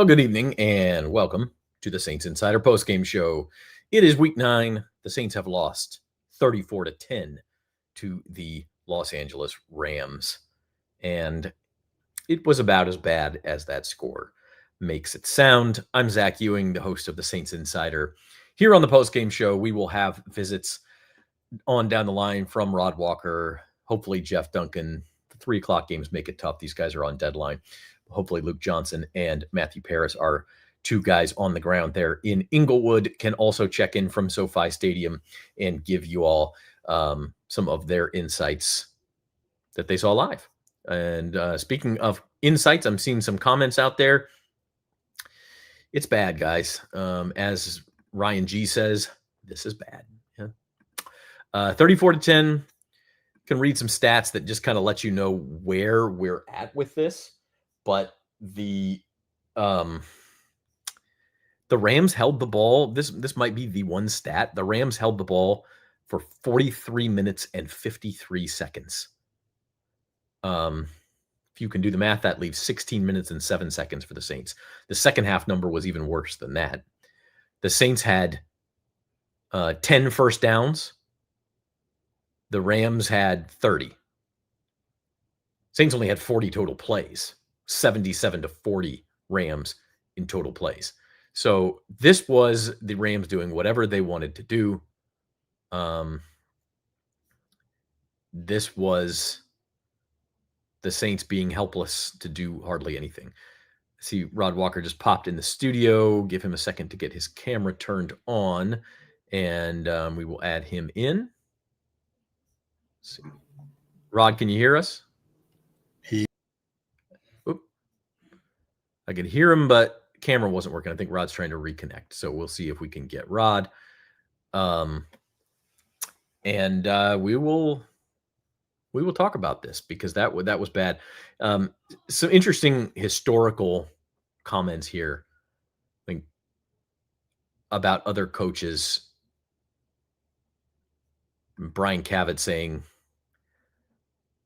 Well, good evening and welcome to the Saints Insider Postgame Show. It is week 9. The Saints have lost 34-10 to the Los Angeles Rams. And it was about as bad as that score makes it sound. I'm Zach Ewing, the host of the Saints Insider. Here on the Postgame Show, we will have visits on down the line from Rod Walker, hopefully Jeff Duncan. The 3 o'clock games make it tough. These guys are on deadline. Hopefully Luke Johnson and Matthew Paris are 2 guys on the ground there in Inglewood, can also check in from SoFi Stadium and give you all some of their insights that they saw live. And speaking of insights, I'm seeing some comments out there. It's bad, guys. As Ryan G says, this is bad. Yeah. 34-10. Can read some stats that just kind of let you know where we're at with this. But the Rams held the ball. This might be the one stat. The Rams held the ball for 43 minutes and 53 seconds. If you can do the math, that leaves 16 minutes and 7 seconds for the Saints. The second half number was even worse than that. The Saints had 10 first downs. The Rams had 30. Saints only had 40 total plays. 77-40 Rams in total plays. So this was the Rams doing whatever they wanted to do. This was the Saints being helpless to do hardly anything. See, Rod Walker just popped in the studio. Give him a second to get his camera turned on, and we will add him in. Let's see. Rod, can you hear us? I could hear him, but camera wasn't working. I think Rod's trying to reconnect. So we'll see if we can get Rod. And we will talk about this because that was bad. Some interesting historical comments here, I think, about other coaches. Brian Cavett saying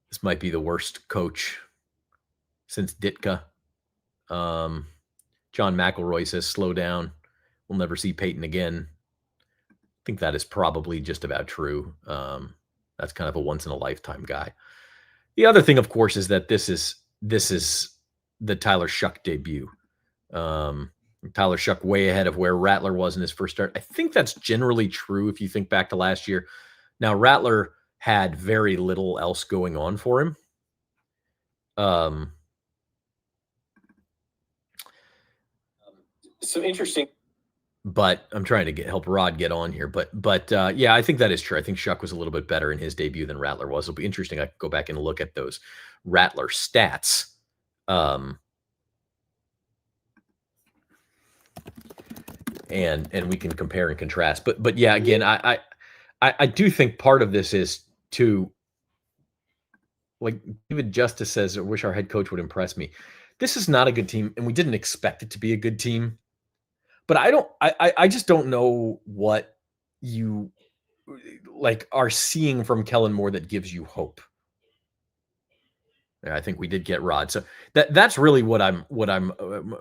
this might be the worst coach since Ditka. John McElroy says, slow down. We'll never see Peyton again. I think that is probably just about true. That's kind of a once-in-a-lifetime guy. The other thing, of course, is that this is the Tyler Shough debut. Tyler Shough way ahead of where Rattler was in his first start. I think that's generally true if you think back to last year. Now, Rattler had very little else going on for him. Some interesting, but I'm trying to help Rod get on here. But yeah, I think that is true. I think Shough was a little bit better in his debut than Rattler was. It'll be interesting. I can go back and look at those Rattler stats. And we can compare and contrast. But yeah, again, I do think part of this is to, like David Justice says, I wish our head coach would impress me. This is not a good team, and we didn't expect it to be a good team. But I just don't know what you are seeing from Kellen Moore that gives you hope. Yeah, I think we did get Rod. So that's really what I'm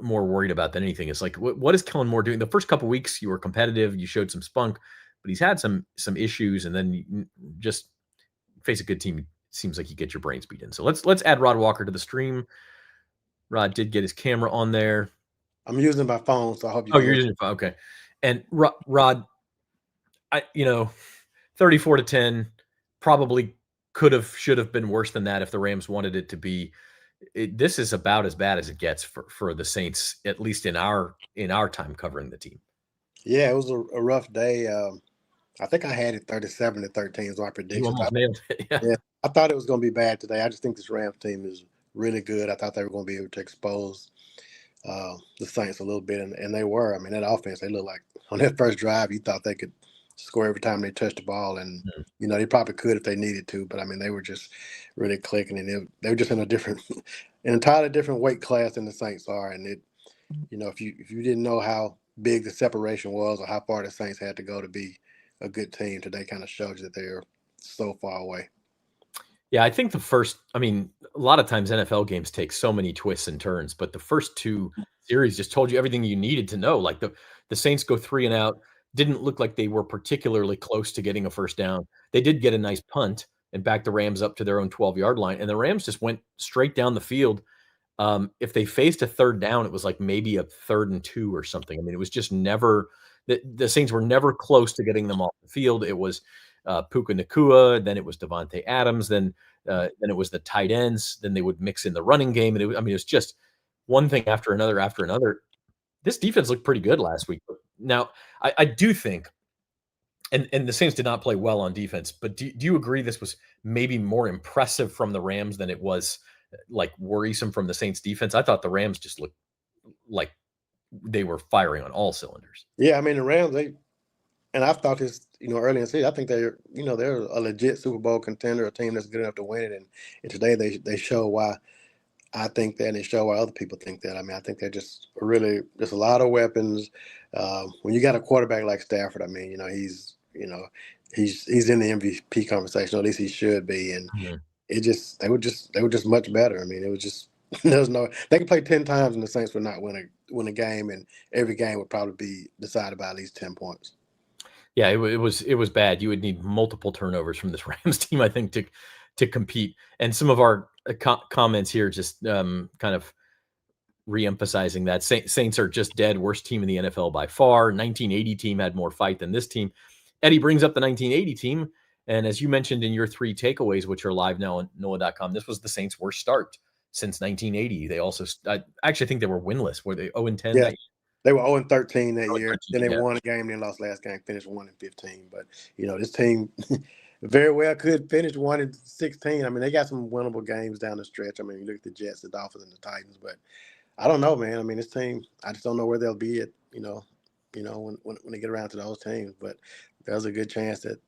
more worried about than anything. Is like, what is Kellen Moore doing? The first couple of weeks you were competitive, you showed some spunk, but he's had some issues, and then you just face a good team. It seems like you get your brains beat in. So let's add Rod Walker to the stream. Rod did get his camera on there. I'm using my phone, so I hope you. Oh, you're using your phone. Okay. And Rod, 34-10 probably should have been worse than that if the Rams wanted it to be. This is about as bad as it gets for the Saints, at least in our time covering the team. Yeah, it was a rough day. I think I had it 37-13 is my prediction. You almost nailed it. Yeah, I thought it was going to be bad today. I just think this Rams team is really good. I thought they were going to be able to expose the Saints a little bit, and they were. I mean, that offense, they looked like on that first drive, you thought they could score every time they touched the ball, and they probably could if they needed to. But I mean, they were just really clicking, and they were just in an entirely different weight class than the Saints are. And it, if you didn't know how big the separation was or how far the Saints had to go to be a good team, today kind of shows you that they're so far away. Yeah, I think a lot of times NFL games take so many twists and turns, but the first 2 series just told you everything you needed to know. Like the Saints go 3 and out, didn't look like they were particularly close to getting a first down. They did get a nice punt and back the Rams up to their own 12-yard line, and the Rams just went straight down the field. If they faced a third down, it was like maybe a 3rd and 2 or something. I mean, it was just never the Saints were never close to getting them off the field. It was Puka Nacua, then it was Devontae Adams, then it was the tight ends. Then they would mix in the running game, and it was just one thing after another after another. This defense looked pretty good last week. Now, I do think, and the Saints did not play well on defense, but do you agree this was maybe more impressive from the Rams than it was like worrisome from the Saints defense? I thought the Rams just looked like they were firing on all cylinders. Yeah, I mean the Rams, and I've thought this, early in the season, I think they're a legit Super Bowl contender, a team that's good enough to win it. And today they show why I think that, and they show why other people think that. I mean, I think they're just really just a lot of weapons. When you got a quarterback like Stafford, I mean, he's in the MVP conversation, or at least he should be. And they were just much better. I mean, it was just they could play 10 times and the Saints would not win a game, and every game would probably be decided by at least 10 points. Yeah, it was bad. You would need multiple turnovers from this Rams team, I think, to compete. And some of our comments here just kind of reemphasizing that Saints are just dead, worst team in the NFL by far. 1980 team had more fight than this team. Eddie brings up the 1980 team, and as you mentioned in your 3 takeaways, which are live now on NOLA.com, this was the Saints' worst start since 1980. They also, I actually think they were winless. Were they 0-10? Yeah, they were 0-13 that year. 13, Then they won a game, then lost last game, finished 1-15. But this team very well could finish 1-16. I mean, they got some winnable games down the stretch. I mean, you look at the Jets, the Dolphins, and the Titans. But I don't know, man. I mean, this team, I just don't know where they'll be at. When they get around to those teams. But there's a good chance that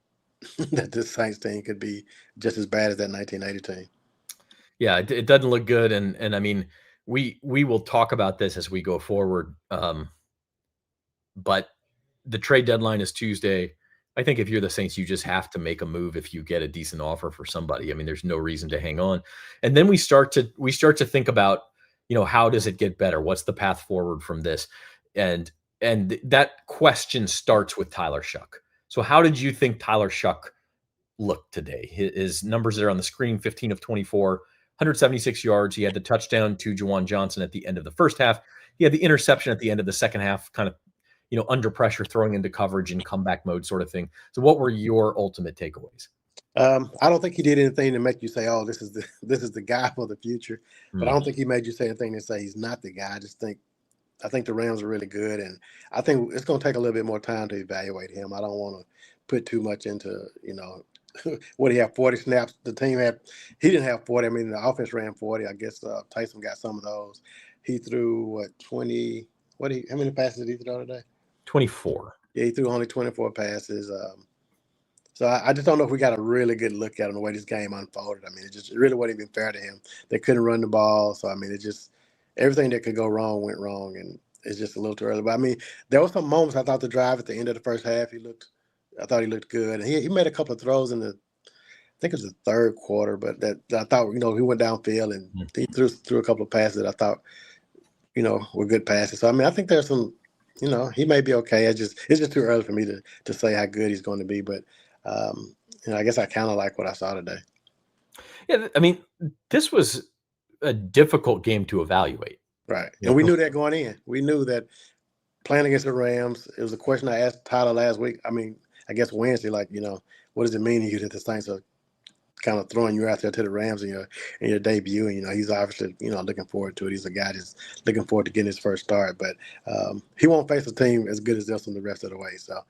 that this Saints team could be just as bad as that 1980 team. Yeah, it doesn't look good, and I mean, we will talk about this as we go forward. But the trade deadline is Tuesday. I think if you're the Saints, you just have to make a move if you get a decent offer for somebody. I mean, there's no reason to hang on. And then we start to think about, how does it get better? What's the path forward from this? And that question starts with Tyler Shough. So how did you think Tyler Shough looked today? His numbers are on the screen: 15 of 24, 176 yards. He had the touchdown to Juwan Johnson at the end of the first half. He had the interception at the end of the second half, kind of, under pressure, throwing into coverage and comeback mode sort of thing. So what were your ultimate takeaways? I don't think he did anything to make you say, "Oh, this is the guy for the future." But I don't think he made you say anything to say he's not the guy. I think the Rams are really good, and I think it's going to take a little bit more time to evaluate him. I don't want to put too much into, what he had 40 snaps. The team he didn't have 40. I mean, the offense ran 40. I guess Tyson got some of those. He threw 20. How many passes did he throw today? 24. Yeah, he threw only 24 passes. So I just don't know if we got a really good look at him the way this game unfolded. I mean, it really wasn't even fair to him. They couldn't run the ball. So, I mean, everything that could go wrong went wrong, and it's just a little too early. But, I mean, there were some moments I thought the drive at the end of the first half, I thought he looked good. And he made a couple of throws in I think it was the third quarter, but that I thought, he went downfield and he threw a couple of passes that I thought, were good passes. So, I mean, I think there's some, he may be okay. It's just too early for me to say how good he's going to be. But, I guess I kind of like what I saw today. Yeah, I mean, this was a difficult game to evaluate. Right. And we knew that going in. We knew that playing against the Rams, it was a question I asked Tyler last week. I mean, I guess Wednesday, what does it mean to you that the Saints are kind of throwing you out there to the Rams in your debut? And, he's obviously, looking forward to it. He's a guy that's looking forward to getting his first start. But he won't face a team as good as this one the rest of the way. So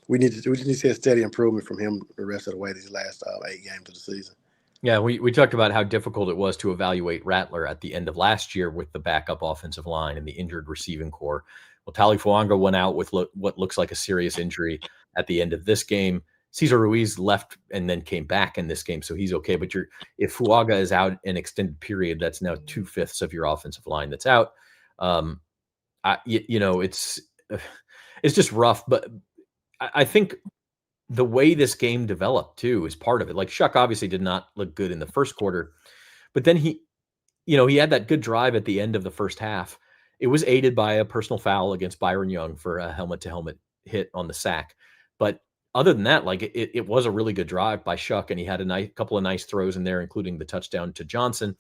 we just need to see a steady improvement from him the rest of the way these last 8 games of the season. Yeah, we talked about how difficult it was to evaluate Rattler at the end of last year with the backup offensive line and the injured receiving core. Well, Talifuanga went out with what looks like a serious injury at the end of this game. Cesar Ruiz left and then came back in this game, so he's okay. But if Fuaga is out an extended period, that's now 2/5 of your offensive line that's out. It's just rough. But I think the way this game developed too is part of it. Like, Shough obviously did not look good in the first quarter, but then he had that good drive at the end of the first half, It was aided by a personal foul against Byron Young for a helmet-to-helmet hit on the sack. But other than that, like it was a really good drive by Shough, and he had a couple of nice throws in there, including the touchdown to Johnson.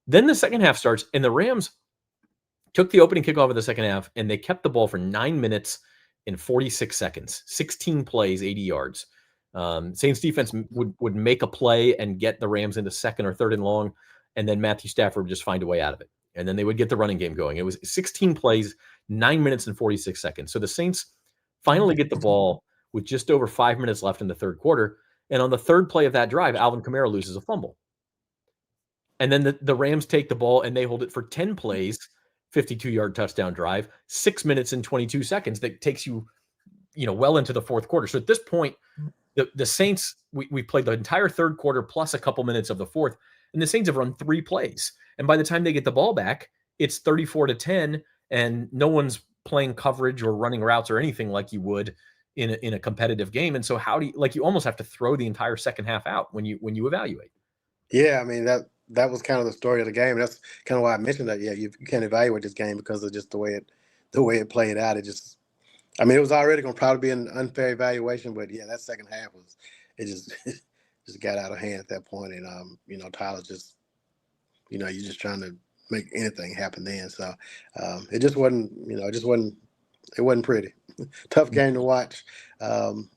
Then the second half starts, and the Rams took the opening kickoff of the second half, and they kept the ball for 9 minutes and 46 seconds, 16 plays, 80 yards. Saints defense would make a play and get the Rams into second or third and long, and then Matthew Stafford would just find a way out of it. And then they would get the running game going. It was 16 plays, 9 minutes and 46 seconds. So the Saints finally get the ball with just over 5 minutes left in the third quarter. And on the third play of that drive, Alvin Kamara loses a fumble. And then the Rams take the ball and they hold it for 10 plays, 52-yard touchdown drive, 6 minutes and 22 seconds. That takes you, well into the fourth quarter. So at this point, the Saints, we played the entire third quarter plus a couple minutes of the fourth, and the Saints have run 3 plays. And by the time they get the ball back, it's 34-10, and no one's playing coverage or running routes or anything like you would in a competitive game. And so how do you almost have to throw the entire second half out when you evaluate? Yeah, I mean that was kind of the story of the game. That's kind of why I mentioned that. Yeah, you can't evaluate this game because of just the way it played out. It was already going to probably be an unfair evaluation, but yeah, that second half just just got out of hand at that point. And Tyler just, you're just trying to make anything happen then. So it just wasn't, it wasn't pretty. Tough game to watch. And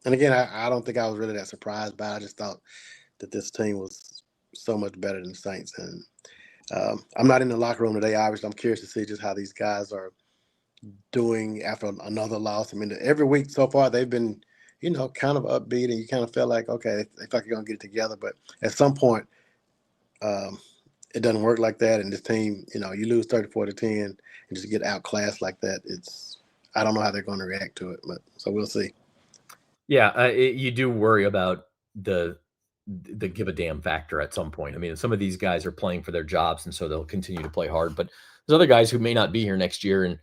again, I don't think I was really that surprised by it. I just thought that this team was so much better than the Saints. And I'm not in the locker room today, obviously. I'm curious to see just how these guys are doing after another loss. I mean, every week so far they've been, kind of upbeat, and you kind of feel like, okay, they feel like you're going to get it together. But at some point, it doesn't work like that. And this team, you lose 34-10 and just get outclassed like that. I don't know how they're going to react to it, but so we'll see. Yeah, you do worry about the give a damn factor at some point. I mean, some of these guys are playing for their jobs, and so they'll continue to play hard. But there's other guys who may not be here next year, and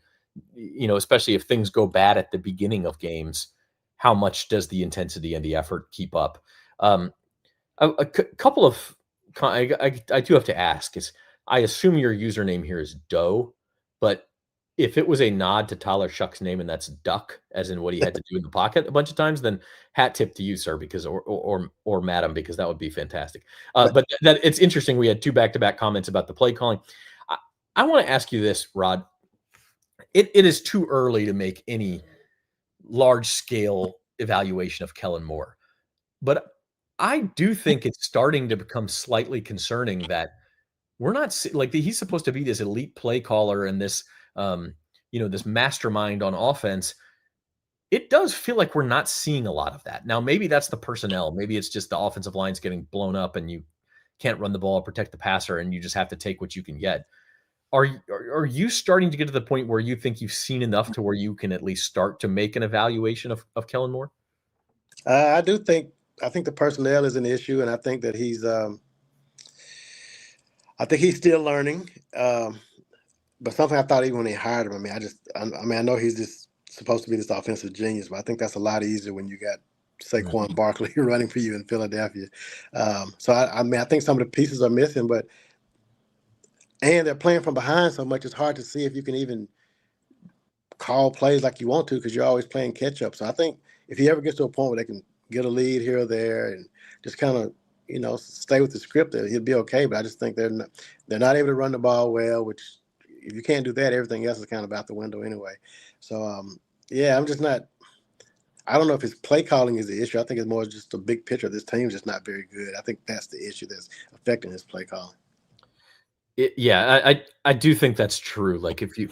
especially if things go bad at the beginning of games, how much does the intensity and the effort keep up? A couple of I do have to ask is, I assume your username here is Doe, but if it was a nod to Tyler Shough's name and that's Duck, as in what he had to do in the pocket a bunch of times, then hat tip to you, sir, because or madam, because that would be fantastic. But that it's interesting. We had 2 back-to-back comments about the play calling. I want to ask you this, Rod. It is too early to make any large-scale evaluation of Kellen Moore, but I do think it's starting to become slightly concerning that we're not like he's supposed to be this elite play caller and this this mastermind on offense. It does feel like we're not seeing a lot of that. Now, maybe that's the personnel. Maybe it's just the offensive line's getting blown up and you can't run the ball or protect the passer and you just have to take what you can get. Are you starting to get to the point where you think you've seen enough to where you can at least start to make an evaluation of Kellen Moore? I think the personnel is an issue, and I think that he's still learning. But something I thought even when they hired him, I know he's just supposed to be this offensive genius, but I think that's a lot easier when you got Saquon Barkley running for you in Philadelphia. So I think some of the pieces are missing, and they're playing from behind so much, it's hard to see if you can even call plays like you want to because you're always playing catch up. So I think if he ever gets to a point where they can get a lead here or there and just kind of, stay with the script, he'll be okay. But I just think they're not able to run the ball well, which if you can't do that, everything else is kind of out the window anyway. So, I'm just not – I don't know if his play calling is the issue. I think it's more just a big picture. This team's just not very good. I think that's the issue that's affecting his play calling. I do think that's true. Like if you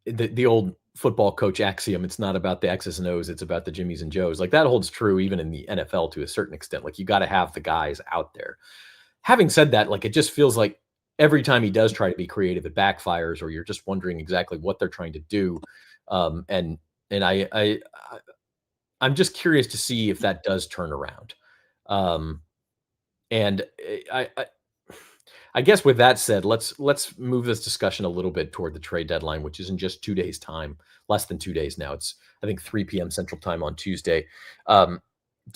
the old football coach axiom, it's not about the X's and O's, it's about the Jimmies and Joes. Like that holds true even in the NFL to a certain extent. Like you got to have the guys out there. Having said that, like it just feels like every time he does try to be creative, it backfires, or you're just wondering exactly what they're trying to do. And I'm just curious to see if that does turn around. And I guess with that said, let's move this discussion a little bit toward the trade deadline, which is in just 2 days' time, less than 2 days now. It's, I think, 3 p.m. Central Time on Tuesday. Do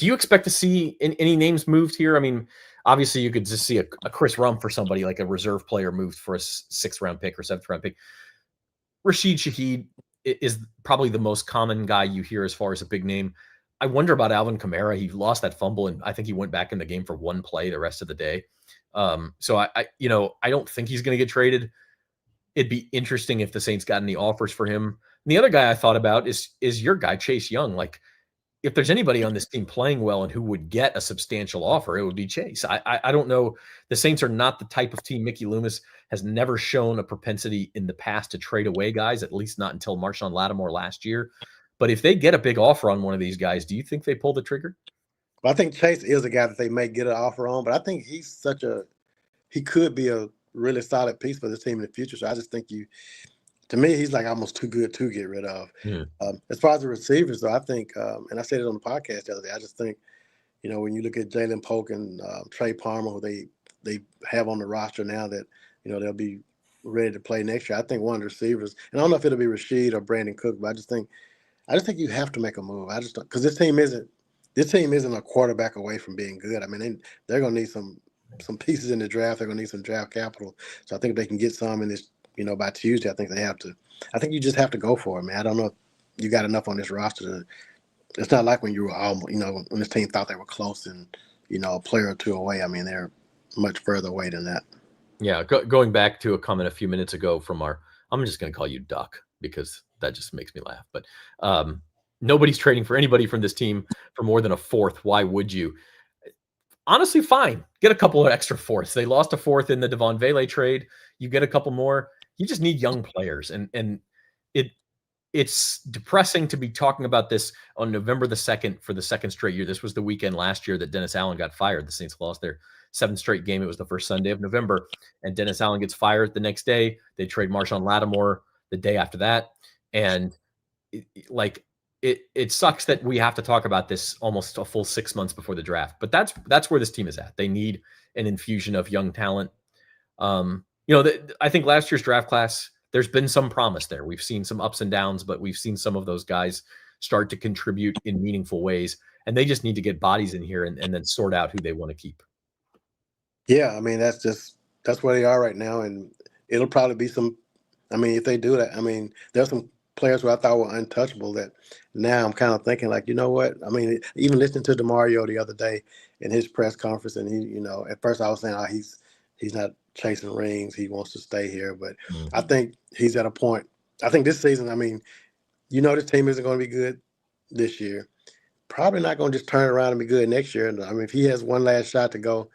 you expect to see any names moved here? I mean, Obviously, you could just see a Chris Rump for somebody like a reserve player moved for a 6th-round pick or 7th-round pick. Rashid Shaheed is probably the most common guy you hear as far as a big name. I wonder about Alvin Kamara. He lost that fumble, and I think he went back in the game for one play the rest of the day. So I don't think he's going to get traded. It'd be interesting if the Saints got any offers for him. And the other guy I thought about is your guy Chase Young. Like, if there's anybody on this team playing well and who would get a substantial offer, it would be Chase. I don't know. The Saints are not the type of team. Mickey Loomis has never shown a propensity in the past to trade away guys, at least not until Marshawn Lattimore last year. But if they get a big offer on one of these guys, do you think they pull the trigger? Well, I think Chase is a guy that they may get an offer on, but I think he could be a really solid piece for this team in the future. So I just think to me, he's like almost too good to get rid of. Yeah. As far as the receivers, though, I think, and I said it on the podcast the other day, I just think, when you look at Jalen Polk and Trey Palmer, who they have on the roster now that, they'll be ready to play next year. I think one of the receivers, and I don't know if it'll be Rashid or Brandon Cook, but I just think you have to make a move. I just don't, because this team isn't a quarterback away from being good. I mean, they're going to need some pieces in the draft. They're going to need some draft capital. So I think if they can get some in this, by Tuesday, I think they have to. I think you just have to go for it, man. I don't know if you got enough on this roster. It's not like when you were almost, when this team thought they were close and, a player or two away. I mean, they're much further away than that. Yeah, going back to a comment a few minutes ago from I'm just going to call you Duck because that just makes me laugh. But nobody's trading for anybody from this team for more than a 4th. Why would you? Honestly, fine. Get a couple of extra 4ths. They lost a 4th in the Devon Vele trade. You get a couple more. You just need young players. And it's depressing to be talking about this on November the 2nd for the 2nd straight year. This was the weekend last year that Dennis Allen got fired. The Saints lost their 7th straight game. It was the first Sunday of November. And Dennis Allen gets fired the next day. They trade Marshawn Lattimore the day after that. And it sucks that we have to talk about this almost a full 6 months before the draft, but that's where this team is at. They need an infusion of young talent. I think last year's draft class, there's been some promise there. We've seen some ups and downs, but we've seen some of those guys start to contribute in meaningful ways, and they just need to get bodies in here and then sort out who they want to keep. Yeah, I mean, that's where they are right now, and it'll probably be if they do that, there's some players who I thought were untouchable that now I'm kind of thinking like, you know what? I mean, even listening to DeMario the other day in his press conference, and he, at first I was saying, he's not chasing rings. He wants to stay here. But I think he's at a point. I think this season, this team isn't going to be good this year. Probably not going to just turn around and be good next year. And if he has one last shot to go,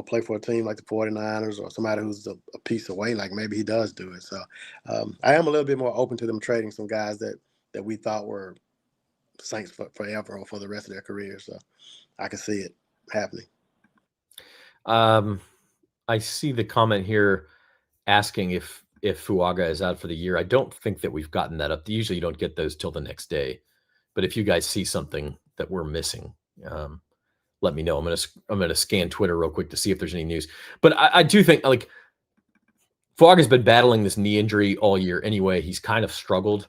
play for a team like the 49ers or somebody who's a piece away, like maybe he does do it. So I am a little bit more open to them trading some guys that we thought were Saints forever or for the rest of their career. So I can see it happening. I see the comment here asking if Fuaga is out for the year. I don't think that we've gotten that up. Usually you don't get those till the next day. But if you guys see something that we're missing, let me know. I'm gonna scan Twitter real quick to see if there's any news. But I do think like Fuaga's been battling this knee injury all year anyway. He's kind of struggled.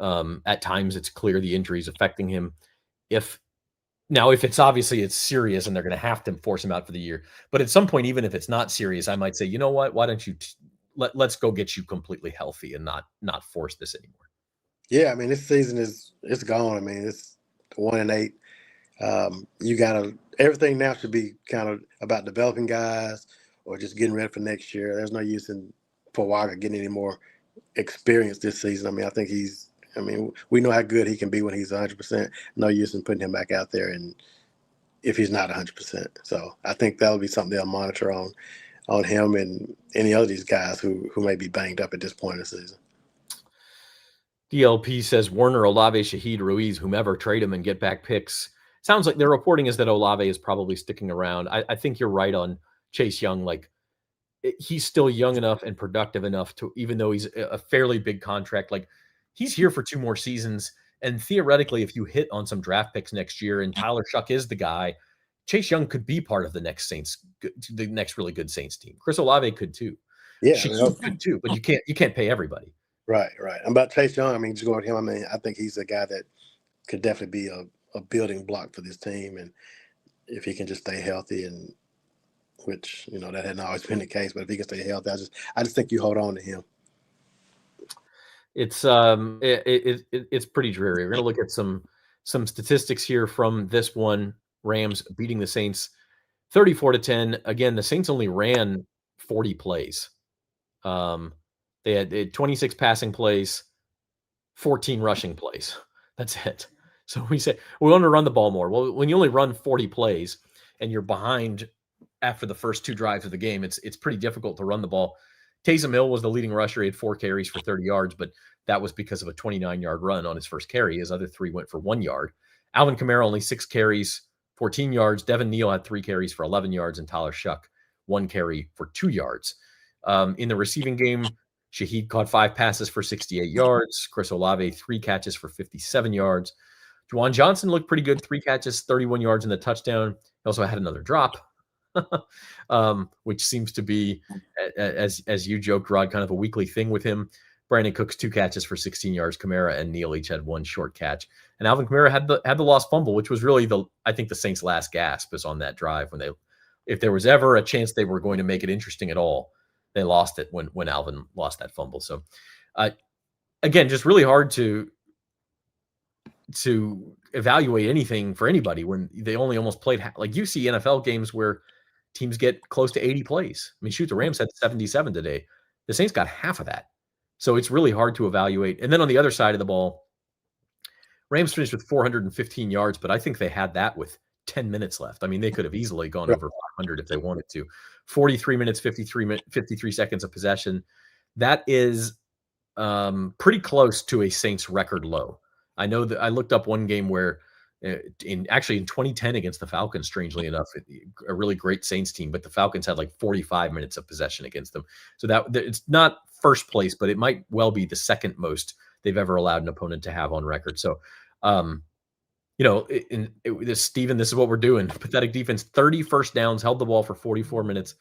At times it's clear the injury is affecting him. If it's obviously it's serious and they're going to have to force him out for the year. But at some point, even if it's not serious, I might say, you know what? Why don't you let's go get you completely healthy and not force this anymore. Yeah, this season it's gone. It's 1-8. You gotta everything now should be kind of about developing guys or just getting ready for next year. There's no use in Fuaga getting any more experience this season. I think we know how good he can be when he's 100%. No use in putting him back out there and if he's not 100%. So I think that'll be something they'll monitor on him and any other of these guys who may be banged up at this point in the season. DLP says Warner, Olave, Shaheed, Ruiz, whomever, trade him and get back picks. Sounds like their reporting is that Olave is probably sticking around. I think you're right on Chase Young. Like he's still young enough and productive enough to, even though he's a fairly big contract, like he's here for 2 more seasons. And theoretically, if you hit on some draft picks next year and Tyler Shough is the guy, Chase Young could be part of the next really good Saints team. Chris Olave could too. Yeah, Shaheed could too, but you can't pay everybody. Right. I'm about Chase Young. Just going with him. I think he's a guy that could definitely be a building block for this team, and if he can just stay healthy and which that hadn't always been the case. But if he can stay healthy, I just think you hold on to him. It's it's pretty dreary. We're gonna look at some statistics here from this one. Rams beating the Saints 34-10. Again, the Saints only ran 40 plays. They had 26 passing plays, 14 rushing plays. That's it. So we say we want to run the ball more. Well, when you only run 40 plays and you're behind after the first 2 drives of the game, it's pretty difficult to run the ball. Taysom Hill was the leading rusher. He had 4 carries for 30 yards, but that was because of a 29-yard run on his first carry. His other 3 went for 1 yard. Alvin Kamara only 6 carries, 14 yards. Devin Neal had 3 carries for 11 yards, and Tyler Shough 1 carry for 2 yards. In the receiving game, Shaheed caught 5 passes for 68 yards. Chris Olave 3 catches for 57 yards. Juwan Johnson looked pretty good, 3 catches, 31 yards in the touchdown. He also had another drop. Which seems to be, as you joked, Rod, kind of a weekly thing with him. Brandon Cooks 2 catches for 16 yards. Kamara and Neal each had 1 short catch, and Alvin Kamara had the lost fumble, which was really I think the Saints' last gasp is on that drive when if there was ever a chance they were going to make it interesting at all, they lost it when Alvin lost that fumble. So, again, just really hard to evaluate anything for anybody when they only almost played. Like, you see NFL games where teams get close to 80 plays. I mean, shoot, the Rams had 77 today. The Saints got half of that. So it's really hard to evaluate. And then on the other side of the ball, Rams finished with 415 yards, but I think they had that with 10 minutes left. I mean, they could have easily gone over 500 if they wanted to. 43 minutes, 53 seconds of possession. That is pretty close to a Saints record low. I know that I looked up one game where in 2010 against the Falcons, strangely enough, a really great Saints team, but the Falcons had like 45 minutes of possession against them. So that it's not first place, but it might well be the second most they've ever allowed an opponent to have on record. So, Steven, this is what we're doing. Pathetic defense, 30 first downs, held the ball for 44 minutes.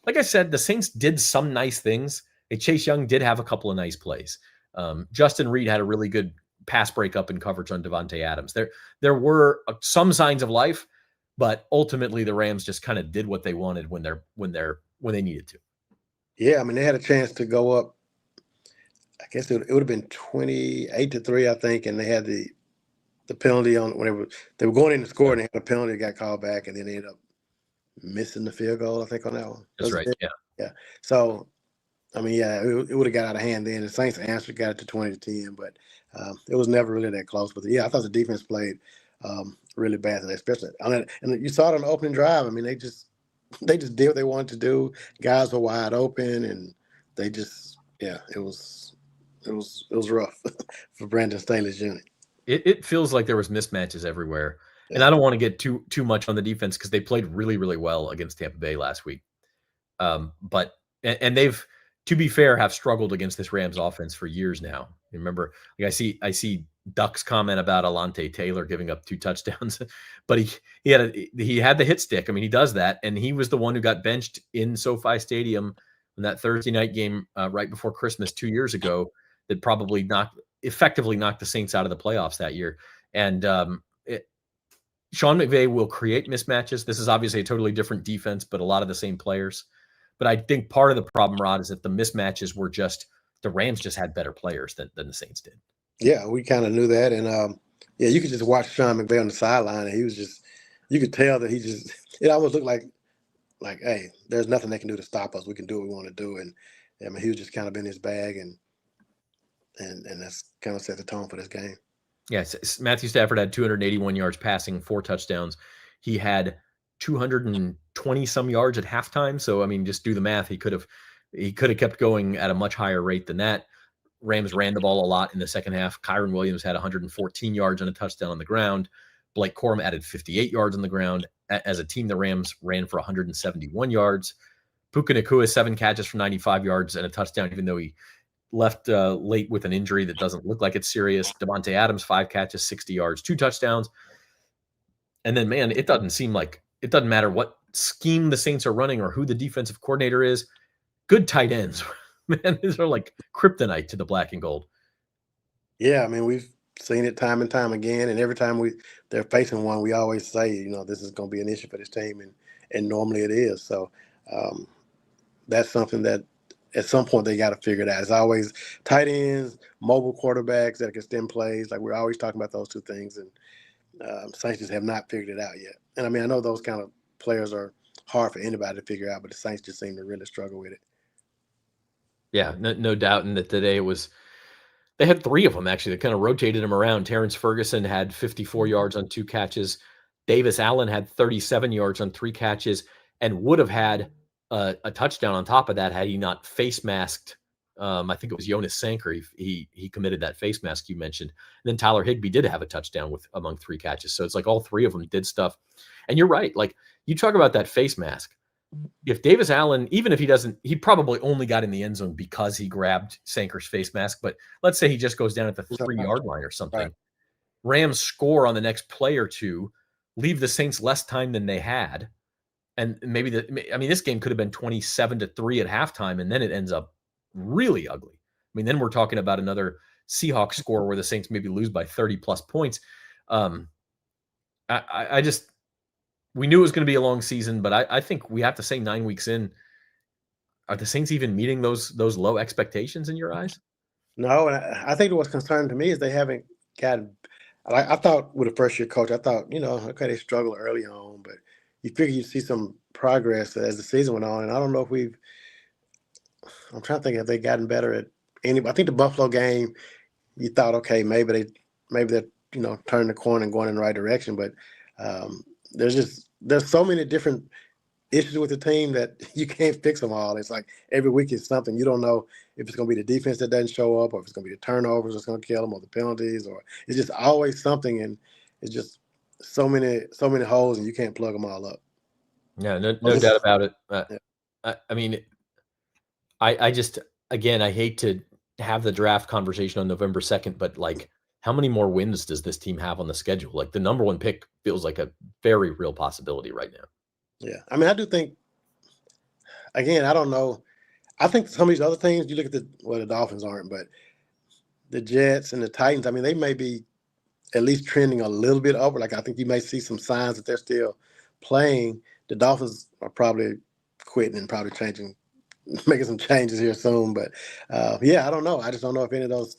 Like I said, the Saints did some nice things. Chase Young did have a couple of nice plays. Justin Reed had a really good pass breakup and coverage on Devontae Adams. There were some signs of life, but ultimately the Rams just kind of did what they wanted when they needed to. Yeah, I mean, they had a chance to go up. I guess it would have been 28-3, I think, and they had the penalty on when they were going in to score, and they had a penalty that got called back, and then they ended up missing the field goal, I think, on that one. That's right. Yeah. So, I mean, yeah, it would have got out of hand then. The Saints answered, got it to 20-10, but it was never really that close. But yeah, I thought the defense played really bad today, especially and you saw it on the opening drive. I mean, they just did what they wanted to do. Guys were wide open, and they just it was rough for Brandon Staley's unit. It feels like there was mismatches everywhere, and I don't want to get too much on the defense because they played really, really well against Tampa Bay last week. But they've, to be fair, have struggled against this Rams offense for years now. Remember, like I see Duck's comment about Alontae Taylor giving up 2 touchdowns, but he had the hit stick. I mean, he does that, and he was the one who got benched in SoFi Stadium in that Thursday night game right before Christmas 2 years ago that probably effectively knocked the Saints out of the playoffs that year. And Sean McVay will create mismatches. This is obviously a totally different defense, but a lot of the same players. But I think part of the problem, Rod, is that the mismatches were just the Rams just had better players than the Saints did. Yeah, we kind of knew that. And, you could just watch Sean McVay on the sideline, and he was just – you could tell that it almost looked like, hey, there's nothing they can do to stop us. We can do what we want to do. And, I mean, he was just kind of in his bag, and that's kind of set the tone for this game. Yes, Matthew Stafford had 281 yards passing, 4 touchdowns. He had 220 some yards at halftime. So, I mean, just do the math. He could have kept going at a much higher rate than that. Rams ran the ball a lot in the second half. Kyron Williams had 114 yards and a touchdown on the ground. Blake Corum added 58 yards on the ground. As a team, the Rams ran for 171 yards. Puka Nacua, 7 catches for 95 yards and a touchdown, even though he left late with an injury that doesn't look like it's serious. Devontae Adams, 5 catches, 60 yards, 2 touchdowns. And then, man, it doesn't matter what scheme the Saints are running or who the defensive coordinator is. Good tight ends. Man, these are like kryptonite to the black and gold. Yeah, I mean, we've seen it time and time again, and every time they're facing one, we always say, this is going to be an issue for this team, and normally it is. So that's something that at some point they got to figure it out. It's always tight ends, mobile quarterbacks that can extend plays. Like we're always talking about those two things, and Saints just have not figured it out yet. And I mean, I know those kind of players are hard for anybody to figure out, but the Saints just seem to really struggle with it. Yeah, no doubt. And that today they had 3 of them actually that kind of rotated them around. Terrence Ferguson had 54 yards on 2 catches. Davis Allen had 37 yards on 3 catches and would have had a touchdown on top of that had he not face masked. I think it was Jonas Sanker. He committed that face mask you mentioned. And then Tyler Higbee did have a touchdown among 3 catches. So it's like all 3 of them did stuff. And you're right. Like you talk about that face mask. If Davis Allen, even if he probably only got in the end zone because he grabbed Sanker's face mask. But let's say he just goes down at the 3-yard line or something. Right. Rams score on the next play or two, leave the Saints less time than they had. And maybe this game could have been 27-3 at halftime, and then it ends up really ugly. I mean, then we're talking about another Seahawks score where the Saints maybe lose by 30 plus points. We knew it was going to be a long season, but I think we have to say 9 weeks in, are the Saints even meeting those low expectations in your eyes? No, and I think what's concerning to me is they haven't gotten. I thought with a first-year coach, I thought, okay, they struggled early on, but you figure you'd see some progress as the season went on. And I don't know if I'm trying to think if they've gotten better at any. I think the Buffalo game, you thought, okay, maybe they're turning the corner and going in the right direction, but there's so many different issues with the team that you can't fix them all. It's like every week is something. You don't know if it's going to be the defense that doesn't show up, or if it's going to be the turnovers that's going to kill them, or the penalties, or it's just always something. And it's just so many holes, and you can't plug them all up. Yeah, no doubt about it. I mean, I just, again, I hate to have the draft conversation on November 2nd, but like, how many more wins does this team have on the schedule? Like the number 1 pick feels like a very real possibility right now. Yeah. I mean, I do think, again, I don't know. I think some of these other teams, you look at the Dolphins aren't, but the Jets and the Titans, I mean, they may be at least trending a little bit upward. Like I think you may see some signs that they're still playing. The Dolphins are probably quitting and probably making some changes here soon. But yeah, I don't know. I just don't know if any of those,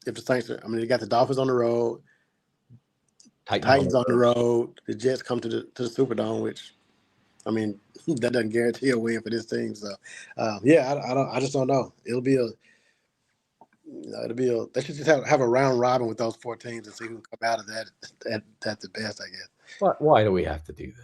if the Saints are, I mean, they got the Dolphins on the road, Titans on the road, the Jets come to the Superdome, which, I mean, that doesn't guarantee a win for this team. So yeah, I just don't know. They should just have a round robin with those 4 teams and see who come out of that at the best, I guess. Why do we have to do that?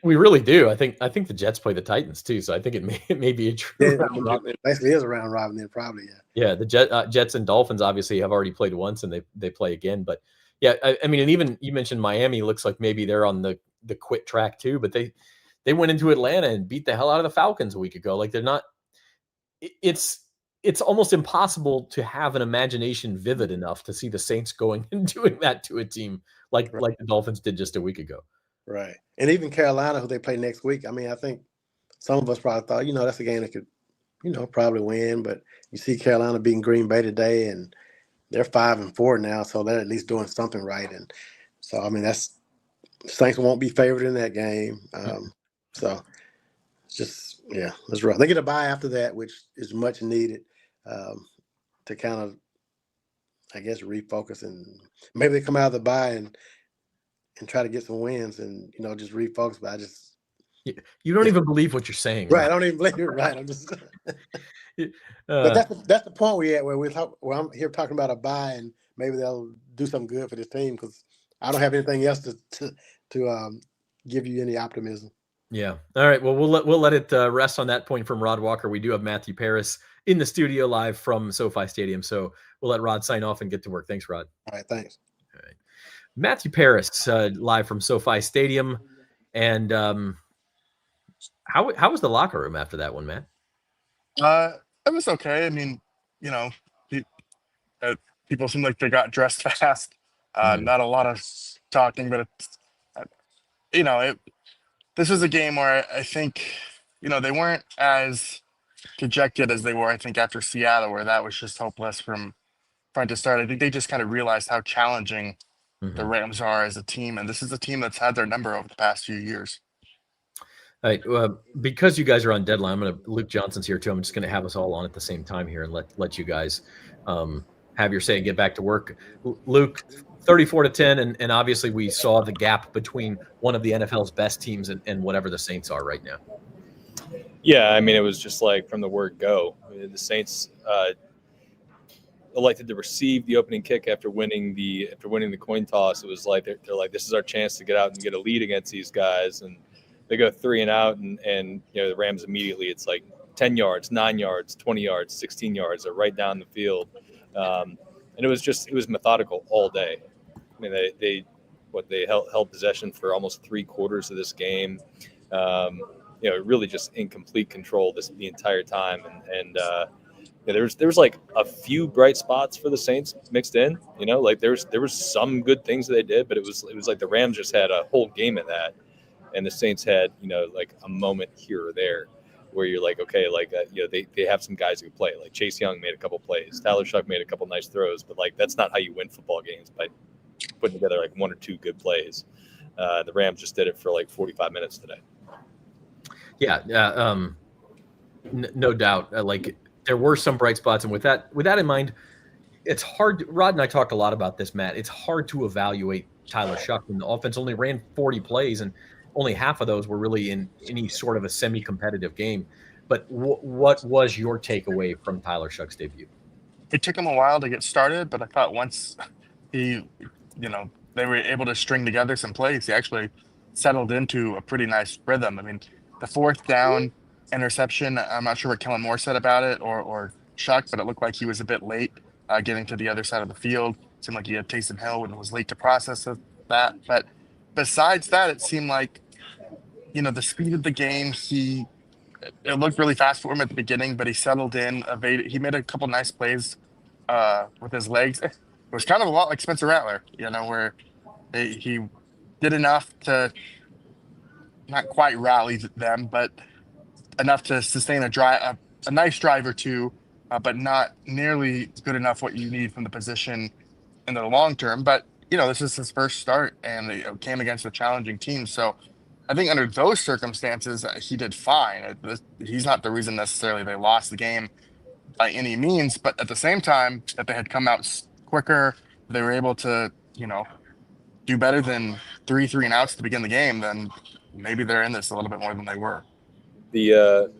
We really do. I think the Jets play the Titans too, so I think it may be a true. Yeah, it basically is a round robin then, probably. Yeah. Yeah, the Jets and Dolphins obviously have already played once, and they play again. But yeah, I mean, and even you mentioned Miami looks like maybe they're on the quit track too, but they went into Atlanta and beat the hell out of the Falcons a week ago. Like they're not. It's almost impossible to have an imagination vivid enough to see the Saints going and doing that to a team like the Dolphins did just a week ago. Right. And even Carolina, who they play next week, I mean, I think some of us probably thought, that's a game that could, probably win. But you see Carolina beating Green Bay today, and they're 5-4 now, so they're at least doing something right. And so, I mean, Saints won't be favored in that game. So it's just, yeah, it's rough. They get a bye after that, which is much needed to kind of, I guess, refocus, and maybe they come out of the bye and try to get some wins and, just refocus. But you don't even believe what you're saying. Right. I don't even believe you're right. I'm just, but that's the point we're at where I'm here talking about a bye, and maybe they'll do something good for this team, because I don't have anything else to give you any optimism. Yeah. All right. Well, we'll let it rest on that point from Rod Walker. We do have Matthew Paris in the studio live from SoFi Stadium, so we'll let Rod sign off and get to work. Thanks, Rod. All right. Thanks. All right. Matthew Paris live from SoFi Stadium, and how was the locker room after that one, Matt? It was okay. I mean, people seem like they got dressed fast. Not a lot of talking, but this was a game where I think, they weren't as dejected as they were, I think, after Seattle, where that was just hopeless from front to start. I think they just kind of realized how challenging the Rams are as a team, and this is a team that's had their number over the past few years. All right, because you guys are on deadline, Luke Johnson's here too. I'm just going to have us all on at the same time here and let you guys have your say and get back to work. Luke, 34-10, and obviously we saw the gap between one of the NFL's best teams and whatever the Saints are right now. Yeah, I mean, it was just like from the word go. The Saints elected to receive the opening kick after winning the coin toss. It was like they're like, this is our chance to get out and get a lead against these guys, and they go 3 and out, and the Rams immediately, it's like 10 yards, 9 yards, 20 yards, 16 yards, are right down the field, and it was methodical all day. I mean, they held possession for almost 3/4 of this game. Really just in complete control the entire time, and there was like a few bright spots for the Saints mixed in. Like there was some good things that they did, but it was like the Rams just had a whole game of that, and the Saints had like a moment here or there where you're like, okay, like they have some guys who play. Like Chase Young made a couple plays, Tyler Shough made a couple nice throws, but like that's not how you win football games, by putting together like 1 or 2 good plays. The Rams just did it for like 45 minutes today. Yeah, no doubt. Like there were some bright spots, and with that in mind, it's hard. Rod and I talked a lot about this, Matt. It's hard to evaluate Tyler Shough when the offense only ran 40 plays, and only half of those were really in any sort of a semi-competitive game. But what was your takeaway from Tyler Shough's debut? It took him a while to get started, but I thought once they were able to string together some plays, he actually settled into a pretty nice rhythm. I mean, the 4th down interception, I'm not sure what Kellen Moore said about it or Shough, but it looked like he was a bit late getting to the other side of the field. It seemed like he had Taysom Hill and was late to process that. But besides that, it seemed like, the speed of the game, it looked really fast for him at the beginning, but he settled in, evaded. He made a couple nice plays with his legs. It was kind of a lot like Spencer Rattler, where he did enough to not quite rally them, but enough to sustain a nice drive or two, but not nearly good enough what you need from the position in the long term. But, this is his first start, and it came against a challenging team. So I think under those circumstances, he did fine. He's not the reason necessarily they lost the game by any means, but at the same time that they had come out quicker, they were able to, do better than 3 and outs to begin the game, then maybe they're in this a little bit more than they were. The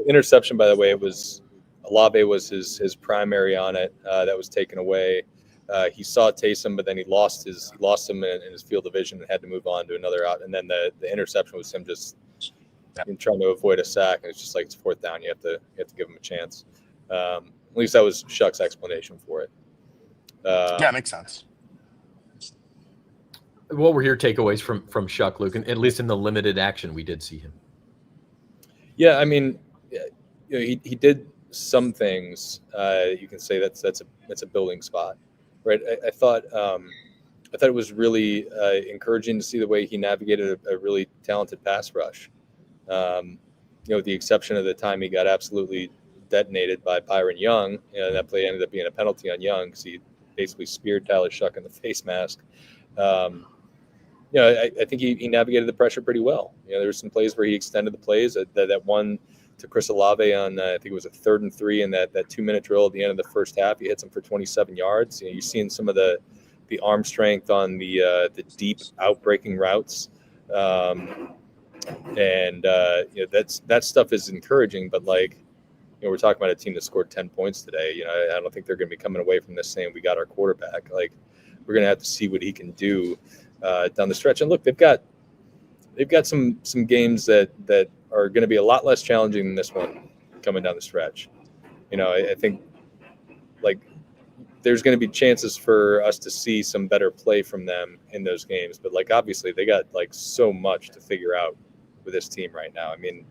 interception, by the way, it was Olave was his primary on it. That was taken away. He saw Taysom, but then he lost him in his field of vision and had to move on to another out. And then the interception was him just trying to avoid a sack. And it's just like, it's 4th down. You have to give him a chance. At least that was Shough's explanation for it. Yeah, it makes sense. What were your takeaways from Shough, Luke? And at least in the limited action we did see him. Yeah, I mean, he did some things. You can say that's a building spot, right? I thought it was really encouraging to see the way he navigated a really talented pass rush. With the exception of the time he got absolutely detonated by Byron Young, that play ended up being a penalty on Young because he basically speared Tyler Shough in the face mask. I think he navigated the pressure pretty well. There were some plays where he extended the plays. That one to Chris Olave on, I think it was a 3rd and 3 in that 2-minute drill at the end of the first half. He hits him for 27 yards. You're seeing some of the arm strength on the deep outbreaking routes. That stuff is encouraging, but we're talking about a team that scored 10 points today. I don't think they're going to be coming away from this saying we got our quarterback. We're going to have to see what he can do down the stretch. And look, they've got some games that are going to be a lot less challenging than this one coming down the stretch. I think there's going to be chances for us to see some better play from them in those games. But obviously they got so much to figure out with this team right now. I mean,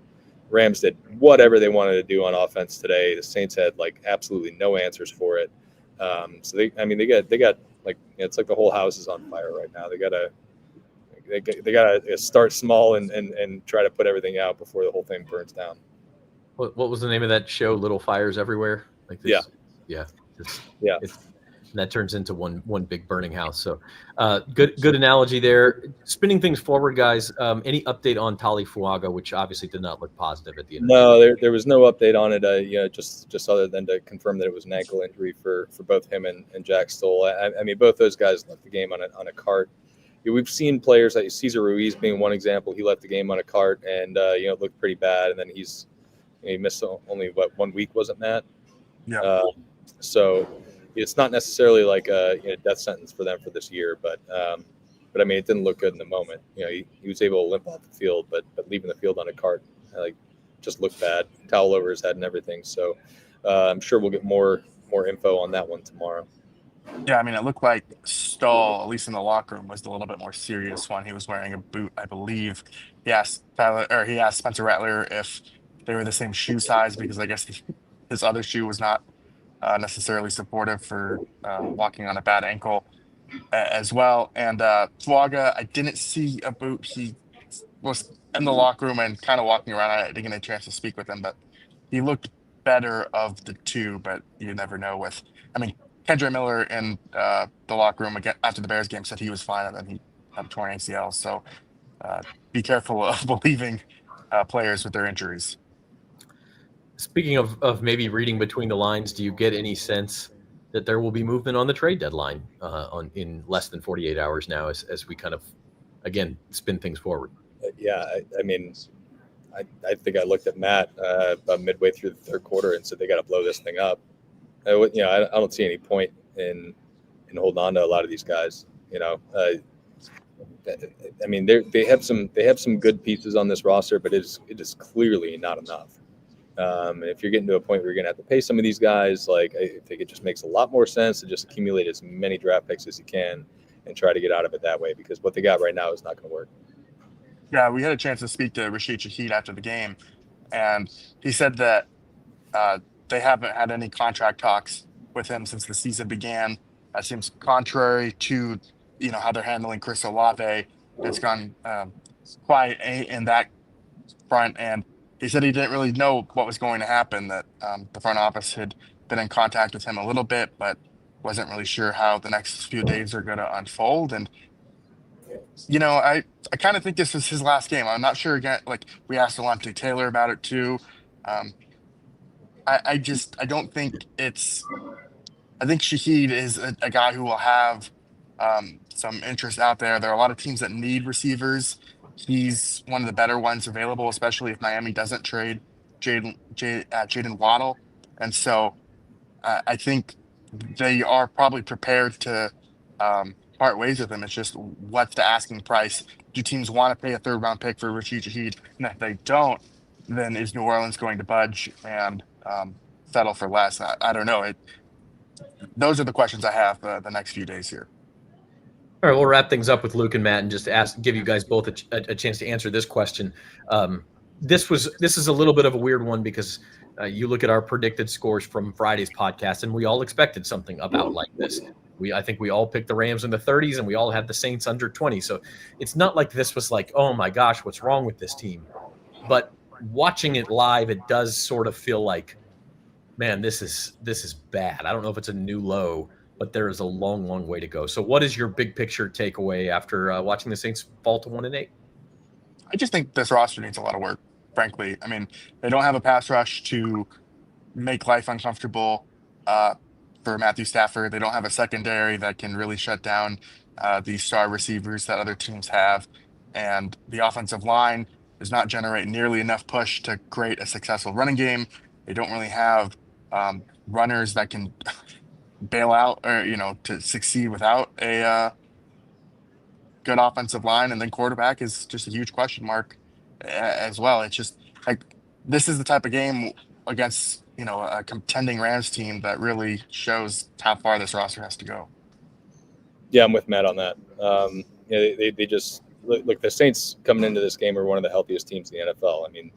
Rams did whatever they wanted to do on offense today. The Saints had absolutely no answers for it. So they got it's like the whole house is on fire right now. They gotta start small and try to put everything out before the whole thing burns down. What was the name of that show? Little Fires Everywhere. Yeah. Yeah. And that turns into one big burning house. So good analogy there. Spinning things forward, guys. Any update on Tali Fuaga, which obviously did not look positive at the end? No, there was no update on it. Just other than to confirm that it was an ankle injury for both him and Jack Stoll. I mean, both those guys left the game on a cart. We've seen players like Cesar Ruiz being one example. He left the game on a cart and looked pretty bad. And then he missed only 1 week, wasn't Matt? Yeah. So it's not necessarily like a death sentence for them for this year, but I mean, it didn't look good in the moment. He was able to limp off the field, but leaving the field on a cart just looked bad. Towel over his head and everything. So I'm sure we'll get more info on that one tomorrow. Yeah, I mean, it looked like Stoll, at least in the locker room, was the little bit more serious one. He was wearing a boot, I believe. He asked Spencer Rattler if they were the same shoe size, because I guess his other shoe was not necessarily supportive for walking on a bad ankle as well. And Fuaga, I didn't see a boot. He was in the locker room and kind of walking around. I didn't get a chance to speak with him, but he looked better of the two. But you never know Kendra Miller in the locker room again after the Bears game said he was fine, and then he had torn ACL. So be careful of believing players with their injuries. Speaking of maybe reading between the lines, do you get any sense that there will be movement on the trade deadline in less than 48 hours now as we kind of, again, spin things forward? Yeah, I mean, I think I looked at Matt about midway through the third quarter and said they got to blow this thing up. I don't see any point in holding on to a lot of these guys. I mean, they have some good pieces on this roster, but it is clearly not enough. If you're getting to a point where you're going to have to pay some of these guys, I think it just makes a lot more sense to just accumulate as many draft picks as you can and try to get out of it that way, because what they got right now is not going to work. Yeah, we had a chance to speak to Rashid Shaheed after the game, and he said that they haven't had any contract talks with him since the season began. That seems contrary to how they're handling Chris Olave. It's gone quiet in that front, and he said he didn't really know what was going to happen, that the front office had been in contact with him a little bit, but wasn't really sure how the next few days are going to unfold. And I kind of think this is his last game. I'm not sure. Again, we asked Alontae Taylor about it too. I don't think I think Shaheed is a guy who will have some interest out there. There are a lot of teams that need receivers. He's one of the better ones available, especially if Miami doesn't trade Jaden Waddle. And so I think they are probably prepared to part ways with him. It's just, what's the asking price? Do teams want to pay a third-round pick for Rashid Shaheed? And if they don't, then is New Orleans going to budge and settle for less? I don't know. Those are the questions I have the next few days here. All right, we'll wrap things up with Luke and Matt and just give you guys both a chance to answer this question. This is a little bit of a weird one because you look at our predicted scores from Friday's podcast, and we all expected something about like this. I think we all picked the Rams in the 30s, and we all had the Saints under 20. So it's not like this was like, oh my gosh, what's wrong with this team? But watching it live, it does sort of feel like, man, this is bad. I don't know if it's a new low, but there is a long, long way to go. So what is your big picture takeaway after watching the Saints fall to 1-8? I just think this roster needs a lot of work, frankly. I mean, they don't have a pass rush to make life uncomfortable for Matthew Stafford. They don't have a secondary that can really shut down these star receivers that other teams have. And the offensive line does not generate nearly enough push to create a successful running game. They don't really have runners that can bail out or, to succeed without a good offensive line. And then quarterback is just a huge question mark as well. It's just this is the type of game against, a contending Rams team that really shows how far this roster has to go. Yeah, I'm with Matt on that. They just look, the Saints coming into this game are one of the healthiest teams in the NFL. I mean,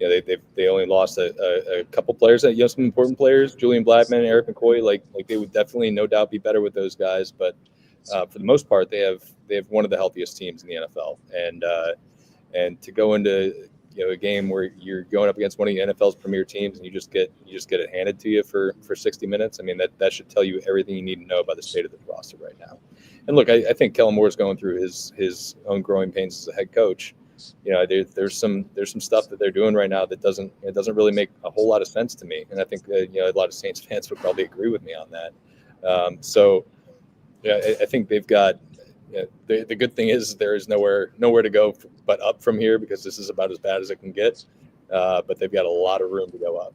they only lost a couple players, some important players, Julian Blackman, Eric McCoy. They would definitely, no doubt, be better with those guys. But for the most part, they have one of the healthiest teams in the NFL. And to go into a game where you're going up against one of the NFL's premier teams and you just get it handed to you for 60 minutes. I mean, that should tell you everything you need to know about the state of the roster right now. And look, I think Kellen Moore is going through his own growing pains as a head coach. There's some stuff that they're doing right now that doesn't really make a whole lot of sense to me. And I think a lot of Saints fans would probably agree with me on that. I think they've got. The good thing is there is nowhere to go but up from here, because this is about as bad as it can get. But they've got a lot of room to go up.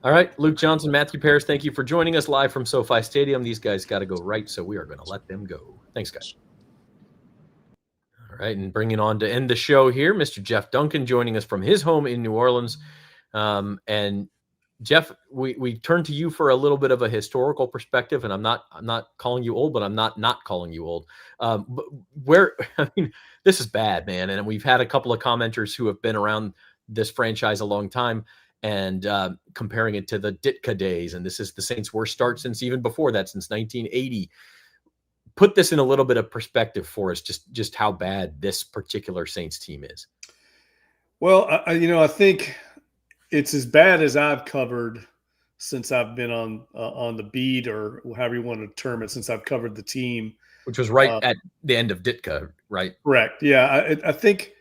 All right, Luke Johnson, Matthew Paris, thank you for joining us live from SoFi Stadium. These guys got to go right, so we are going to let them go. Thanks, guys. All right, and bringing on to end the show here, Mr. Jeff Duncan joining us from his home in New Orleans. And Jeff, we turn to you for a little bit of a historical perspective, and I'm not calling you old, but I'm not calling you old. But this is bad, man. And we've had a couple of commenters who have been around this franchise a long time and comparing it to the Ditka days. And this is the Saints' worst start since even before that, since 1980. Put this in a little bit of perspective for us, just how bad this particular Saints team is. Well, I think it's as bad as I've covered since I've been on the beat, or however you want to term it, since I've covered the team. Which was right at the end of Ditka, right? Correct. Yeah, I think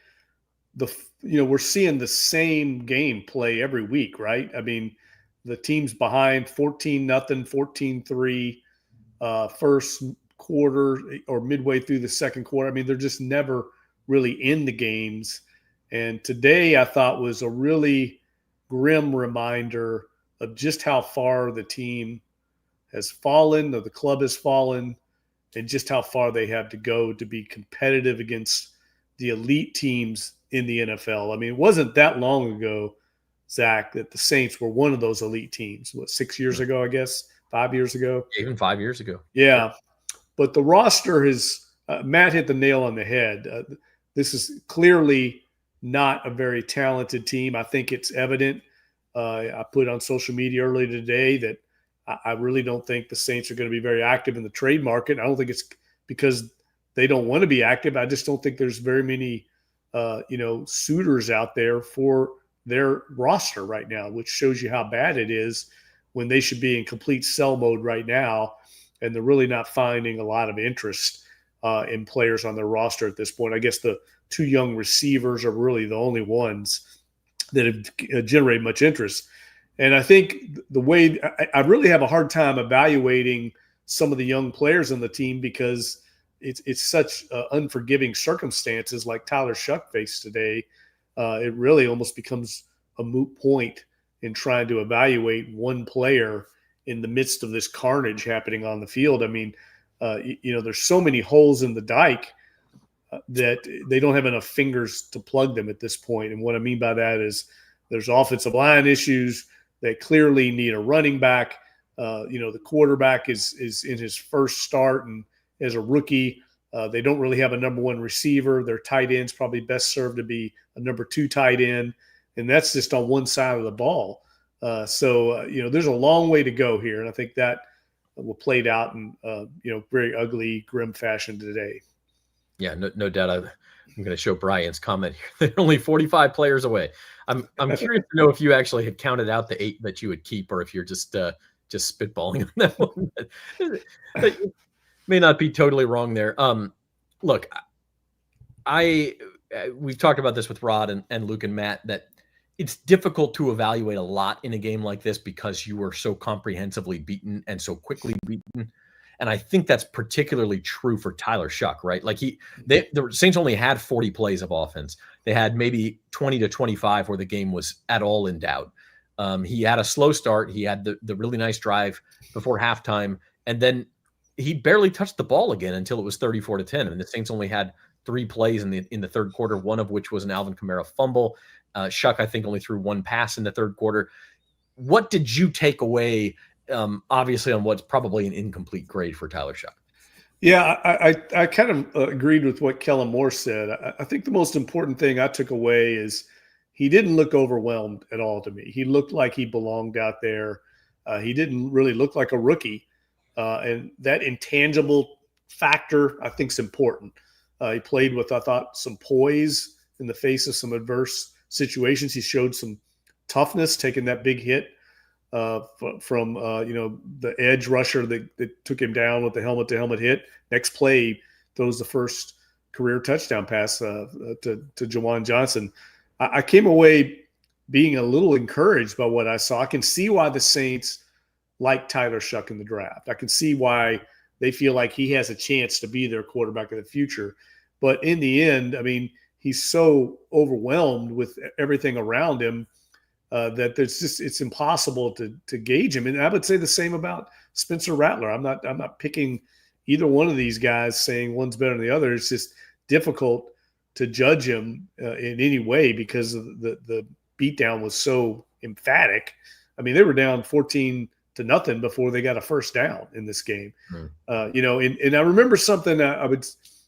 we're seeing the same game play every week, right? I mean, the team's behind 14-0, 14-3, first quarter or midway through the second quarter. I mean, they're just never really in the games. And today I thought was a really grim reminder of just how far the team has fallen, or the club has fallen, and just how far they have to go to be competitive against the elite teams in the NFL. I mean, it wasn't that long ago, Zach, that the Saints were one of those elite teams. 6 years ago, I guess, 5 years ago? Even 5 years ago. Yeah. But the roster has Matt hit the nail on the head. This is clearly not a very talented team. I think it's evident. I put on social media earlier today that I really don't think the Saints are going to be very active in the trade market. I don't think it's because they don't want to be active. I just don't think there's very many, suitors out there for their roster right now, which shows you how bad it is when they should be in complete sell mode right now. And they're really not finding a lot of interest in players on their roster at this point. I guess the two young receivers are really the only ones that have generated much interest. And I think the way I really have a hard time evaluating some of the young players on the team, because it's such unforgiving circumstances like Tyler Shough faced today. It really almost becomes a moot point in trying to evaluate one player in the midst of this carnage happening on the field. I mean, there's so many holes in the dike that they don't have enough fingers to plug them at this point. And what I mean by that is there's offensive line issues. They clearly need a running back. The quarterback is in his first start and as a rookie. They don't really have a number one receiver. Their tight end's probably best served to be a number two tight end. And that's just on one side of the ball. So there's a long way to go here. And I think that will played out in, very ugly, grim fashion today. Yeah, no doubt. I'm going to show Brian's comment here. They're only 45 players away. I'm curious to know if you actually had counted out the 8 that you would keep, or if you're just spitballing on that one. But may not be totally wrong there. Look, we've talked about this with Rod and Luke and Matt, that it's difficult to evaluate a lot in a game like this because you were so comprehensively beaten and so quickly beaten. And I think that's particularly true for Tyler Shough, right? Like the Saints only had 40 plays of offense. They had maybe 20 to 25 where the game was at all in doubt. He had a slow start. He had the really nice drive before halftime. And then he barely touched the ball again until it was 34-10. And the Saints only had 3 plays in the third quarter, one of which was an Alvin Kamara fumble. Shough, I think, only threw 1 pass in the third quarter. What did you take away, obviously, on what's probably an incomplete grade for Tyler Shough? Yeah, I kind of agreed with what Kellen Moore said. I think the most important thing I took away is he didn't look overwhelmed at all to me. He looked like he belonged out there. He didn't really look like a rookie. And that intangible factor, I think, is important. He played with, I thought, some poise in the face of some adverse situations. He showed some toughness, taking that big hit from the edge rusher that took him down with the helmet-to-helmet hit. Next play, throws the first career touchdown pass to Jawan Johnson. I came away being a little encouraged by what I saw. I can see why the Saints like Tyler Shough in the draft. I can see why they feel like he has a chance to be their quarterback of the future. But in the end, I mean, he's so overwhelmed with everything around him that it's impossible to gauge him. And I would say the same about Spencer Rattler. I'm not picking either one of these guys saying one's better than the other. It's just difficult to judge him in any way because of the beatdown was so emphatic. I mean, they were down 14-0 before they got a first down in this game. And I remember something I would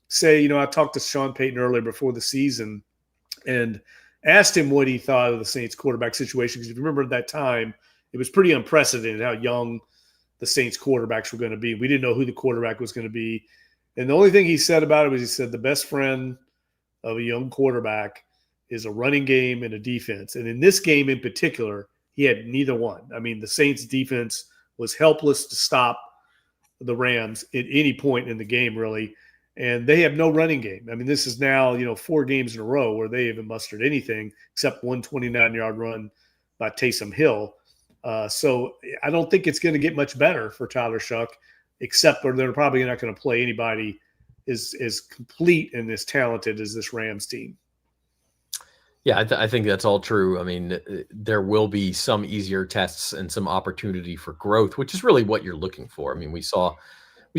say, I talked to Sean Payton earlier before the season and asked him what he thought of the Saints quarterback situation. Because if you remember at that time, it was pretty unprecedented how young the Saints quarterbacks were going to be. We didn't know who the quarterback was going to be. And the only thing he said about it was he said the best friend of a young quarterback is a running game and a defense. And in this game in particular, he had neither one. I mean, the Saints defense was helpless to stop the Rams at any point in the game, really. And they have no running game. I mean, this is now, 4 games in a row where they haven't mustered anything except one 29-yard run by Taysom Hill. So I don't think it's going to get much better for Tyler Shough, except for they're probably not going to play anybody as complete and as talented as this Rams team. Yeah, I think that's all true. I mean, there will be some easier tests and some opportunity for growth, which is really what you're looking for. I mean, we saw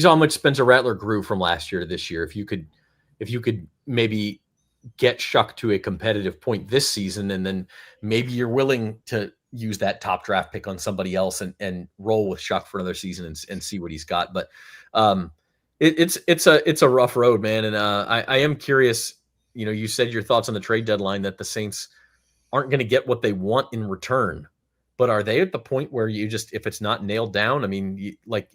how much Spencer Rattler grew from last year to this year. If you could maybe get Shough to a competitive point this season, and then maybe you're willing to use that top draft pick on somebody else and roll with Shough for another season and see what he's got. But it's a rough road, man. And I am curious. You said your thoughts on the trade deadline that the Saints aren't going to get what they want in return, but are they at the point where if it's not nailed down? I mean, like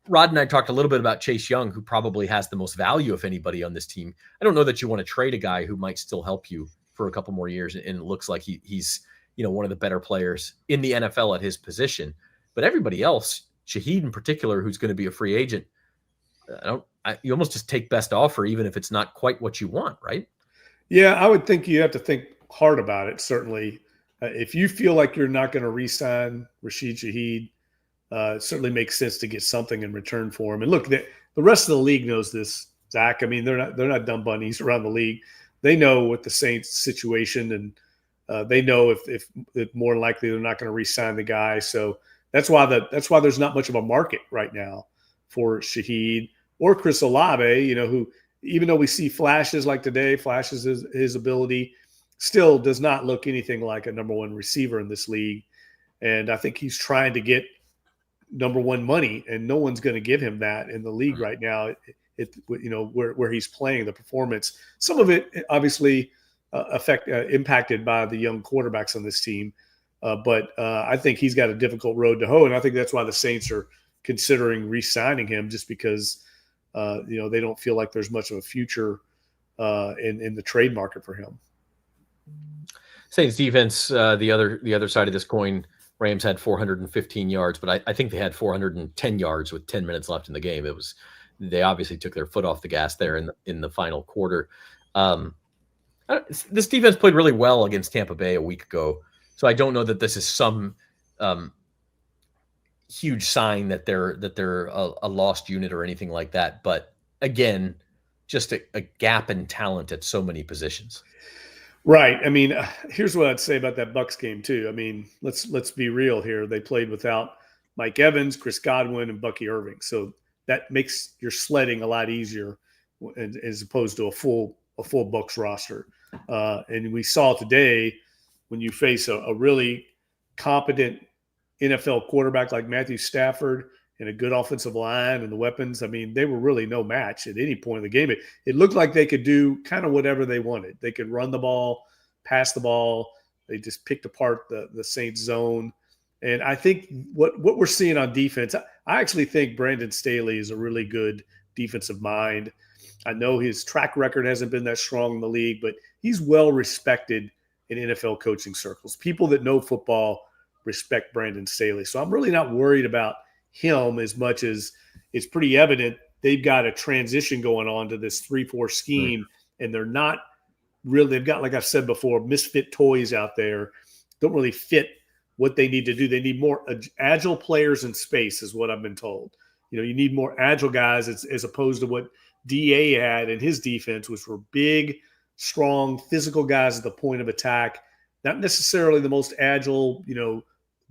Rod and I talked a little bit about Chase Young, who probably has the most value of anybody on this team. I don't know that you want to trade a guy who might still help you for a couple more years, and it looks like he's one of the better players in the NFL at his position. But everybody else, Shaheed in particular, who's going to be a free agent, you almost just take best offer, even if it's not quite what you want, right? Yeah, I would think you have to think hard about it. Certainly, if you feel like you're not going to re-sign Rashid Shaheed, it certainly makes sense to get something in return for him. And look, the rest of the league knows this, Zach. I mean, they're not dumb bunnies around the league. They know what the Saints situation, and they know if more likely they're not going to re-sign the guy. So that's why there's not much of a market right now for Shaheed or Chris Olave, who, even though we see flashes like today, flashes his ability, still does not look anything like a number one receiver in this league. And I think he's trying to get number one money, and no one's going to give him that in the league right now. Where he's playing, the performance, some of it obviously impacted by the young quarterbacks on this team. But I think he's got a difficult road to hoe. And I think that's why the Saints are considering re-signing him, just because they don't feel like there's much of a future in the trade market for him. Saints defense, the other side of this coin, Rams had 415 yards, but I think they had 410 yards with 10 minutes left in the game. They obviously took their foot off the gas there in the final quarter. This defense played really well against Tampa Bay a week ago, so I don't know that this is some huge sign that they're a lost unit or anything like that. But again, just a gap in talent at so many positions. Right. I mean, here's what I'd say about that Bucs game too. I mean, let's be real here. They played without Mike Evans, Chris Godwin, and Bucky Irving. So that makes your sledding a lot easier as opposed to a full Bucs roster. And we saw today, when you face a really competent NFL quarterback like Matthew Stafford and a good offensive line and the weapons, I mean, they were really no match at any point in the game. It looked like they could do kind of whatever they wanted. They could run the ball, pass the ball. They just picked apart the Saints zone. And I think what we're seeing on defense, I actually think Brandon Staley is a really good defensive mind. I know his track record hasn't been that strong in the league, but he's well respected in NFL coaching circles. People that know football respect Brandon Staley. So I'm really not worried about him as much as it's pretty evident they've got a transition going on to this 3-4 scheme, and they're not really, they've got, like I've said before, misfit toys out there, don't really fit what they need to do. They need more agile players in space is what I've been told. You need more agile guys as opposed to what DA had in his defense, which were big, strong, physical guys at the point of attack, not necessarily the most agile,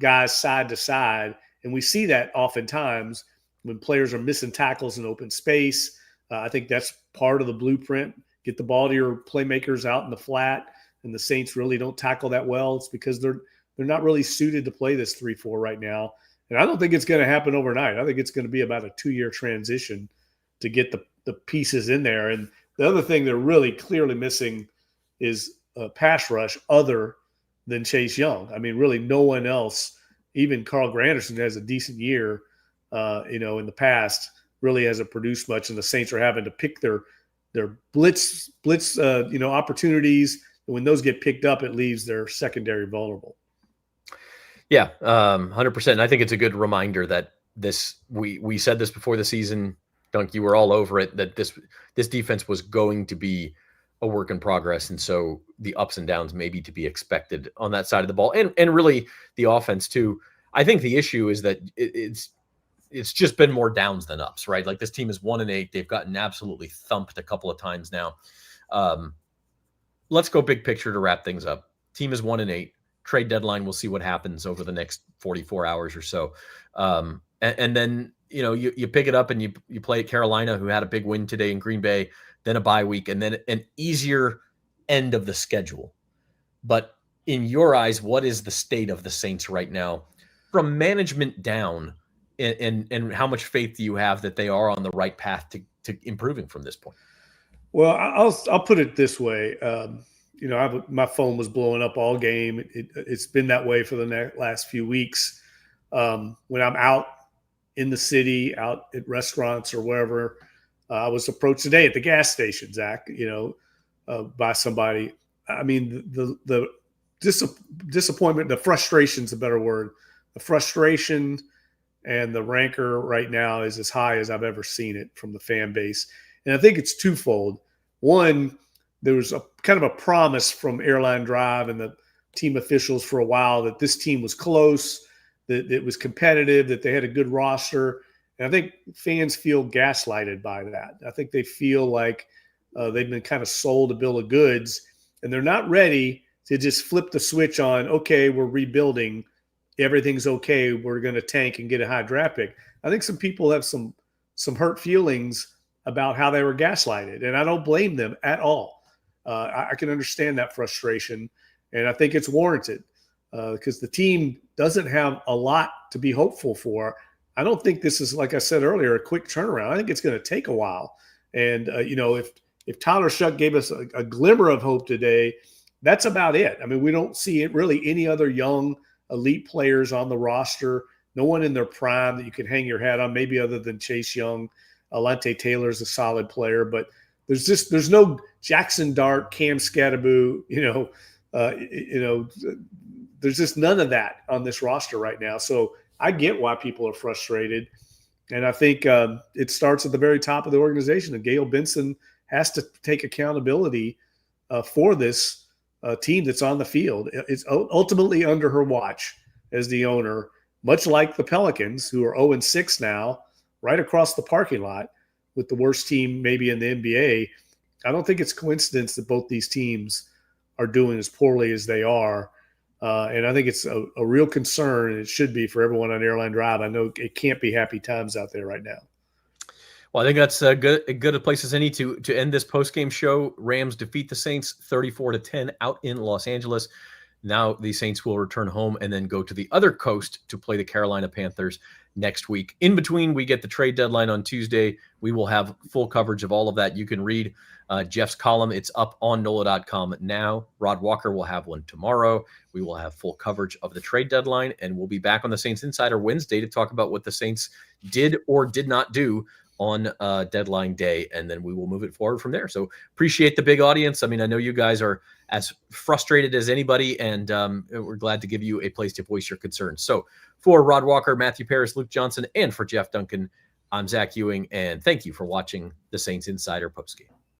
guys side to side. And we see that oftentimes when players are missing tackles in open space. I think that's part of the blueprint. Get the ball to your playmakers out in the flat, and the Saints really don't tackle that well. It's because they're not really suited to play this 3-4 right now. And I don't think it's going to happen overnight. I think it's going to be about a 2-year transition to get the pieces in there. And the other thing they're really clearly missing is a pass rush other than Chase Young. I mean, really no one else, even Carl Granderson has a decent year, in the past, really hasn't produced much. And the Saints are having to pick their blitz, opportunities. And when those get picked up, it leaves their secondary vulnerable. Yeah, 100%. And I think it's a good reminder that we said this before the season, Dunk, you were all over it, that this defense was going to be a work in progress. And so the ups and downs may be to be expected on that side of the ball, and really the offense too. I think the issue is that it's just been more downs than ups, right? Like, this team is 1-8. They've gotten absolutely thumped a couple of times now. Let's go big picture to wrap things up. Team is 1-8. Trade deadline, we'll see what happens over the next 44 hours or so. And then, you pick it up and you play at Carolina, who had a big win today in Green Bay, then a bye week, and then an easier end of the schedule. But in your eyes, what is the state of the Saints right now from management down, and how much faith do you have that they are on the right path to improving from this point? Well, I'll put it this way. My phone was blowing up all game. It's been that way for the last few weeks. When I'm out in the city, out at restaurants or wherever, I was approached today at the gas station, Zach, by somebody. I mean, the disappointment, the frustration's a better word. The frustration and the rancor right now is as high as I've ever seen it from the fan base. And I think it's twofold. One, there was a kind of a promise from Airline Drive and the team officials for a while that this team was close, that it was competitive, that they had a good roster. And I think fans feel gaslighted by that. I think they feel like they've been kind of sold a bill of goods, and they're not ready to just flip the switch on, okay, we're rebuilding, everything's okay, we're going to tank and get a high draft pick. I think some people have some hurt feelings about how they were gaslighted, and I don't blame them at all. I can understand that frustration, and I think it's warranted because the team doesn't have a lot to be hopeful for. I don't think this is, like I said earlier, a quick turnaround. I think it's going to take a while. And, if Tyler Shough gave us a glimmer of hope today, that's about it. I mean, we don't see it really any other young elite players on the roster, no one in their prime that you can hang your hat on, maybe other than Chase Young. Alante Taylor's a solid player, but there's no Jackson Dart, Cam Scatteraboo, there's just none of that on this roster right now. So I get why people are frustrated. And I think it starts at the very top of the organization. And Gail Benson has to take accountability for this team that's on the field. It's ultimately under her watch as the owner, much like the Pelicans, who are 0-6 now, right across the parking lot with the worst team maybe in the NBA. I don't think it's coincidence that both these teams are doing as poorly as they are. And I think it's a real concern, and it should be for everyone on Airline Drive. I know it can't be happy times out there right now. Well, I think that's a good a place as any to end this postgame show. Rams defeat the Saints 34-10 out in Los Angeles. Now the Saints will return home and then go to the other coast to play the Carolina Panthers next week. In between, we get the trade deadline on Tuesday. We will have full coverage of all of that. You can read Jeff's column. It's up on NOLA.com now. Rod Walker will have one tomorrow. We will have full coverage of the trade deadline, and we'll be back on the Saints Insider Wednesday to talk about what the Saints did or did not do on deadline day, and then we will move it forward from there. So appreciate the big audience. I mean, I know you guys are as frustrated as anybody, and we're glad to give you a place to voice your concerns. So for Rod Walker, Matthew Paris, Luke Johnson, and for Jeff Duncan, I'm Zach Ewing, and thank you for watching the Saints Insider Postgame.